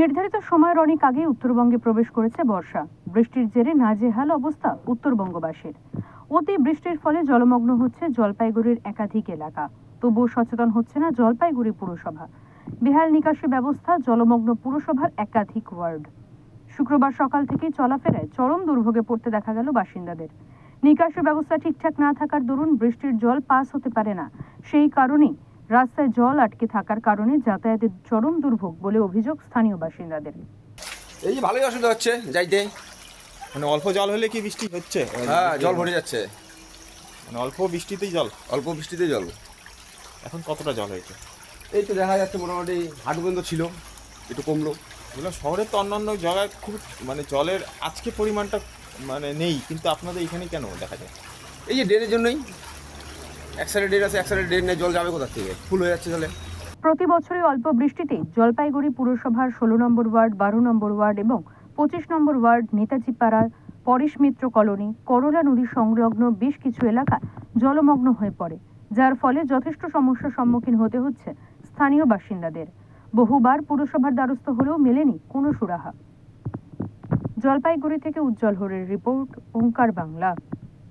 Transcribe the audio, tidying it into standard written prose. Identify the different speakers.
Speaker 1: নির্ধারিত সময়ের অনেক আগে উত্তরবঙ্গে প্রবেশ করেছে বর্ষা। বৃষ্টির জেরে নাজেহাল অবস্থা উত্তরবঙ্গবাসীর। অতি বৃষ্টির ফলে জলমগ্ন হচ্ছে জলপাইগুড়ির একাধিক এলাকা। তবুও সচেতন হচ্ছে না জলপাইগুড়ি পুরসভা। বেহাল নিকাশি ব্যবস্থা, জলমগ্ন পুরসভার একাধিক ওয়ার্ড। শুক্রবার সকাল থেকে চলাফেরায় চরম দুর্ভোগে পড়তে দেখা গেল বাসিন্দাদের। নিকাশি ব্যবস্থা ঠিকঠাক না থাকার দরুন বৃষ্টির জল পাস হতে পারে না। সেই কারণেই রাস্তায় জল আটকে থাকার কারণে যাতায়াতের চরম দুর্ভোগ বলে অভিযোগ স্থানীয় বাসিন্দাদের।
Speaker 2: এই যে ভালোই অসুবিধা হচ্ছে যাইতে।
Speaker 3: মানে অল্প জল হলে কি বৃষ্টি হচ্ছে?
Speaker 2: হ্যাঁ, জল ভরে যাচ্ছে।
Speaker 3: মানে অল্প বৃষ্টিতেই জল?
Speaker 2: অল্প বৃষ্টিতে জল।
Speaker 3: এখন কতটা জল হয়েছে?
Speaker 2: এই তো দেখা যাচ্ছে মোটামুটি হাঁটু পর্যন্ত ছিল, একটু কমলো।
Speaker 3: এগুলো শহরের তো অন্যান্য জায়গায় খুব মানে জলের আজকে পরিমাণটা মানে নেই, কিন্তু আপনাদের এখানে কেন দেখা যায়?
Speaker 2: এই যে ড্রেনের জন্যই, এক সাইডে ড্রেন আছে, এক সাইডে ড্রেন নেই, জল যাবে কোথা থেকে? ফুল হয়ে যাচ্ছে জলে।
Speaker 1: প্রতি বছরই অল্প বৃষ্টিতে জলপাইগুড়ি পুরসভার 16 নম্বর ওয়ার্ড, 12 নম্বর ওয়ার্ড এবং 25 নম্বর ওয়ার্ড, নেতাজি পাড়া, পরেশ মিত্র কলোনি, করলা নদী সংলগ্ন বেশ কিছু এলাকা জলমগ্ন হয়ে পড়ে, যার ফলে যথেষ্ট সমস্যার সম্মুখীন হতে হচ্ছে স্থানীয় বাসিন্দাদের। বহুবার পুরসভার দ্বারস্থ হলেও মেলেনি কোনো সুরাহা। জলপাইগুড়ি থেকে উজ্জ্বল হরের রিপোর্ট, ওঙ্কার বাংলা।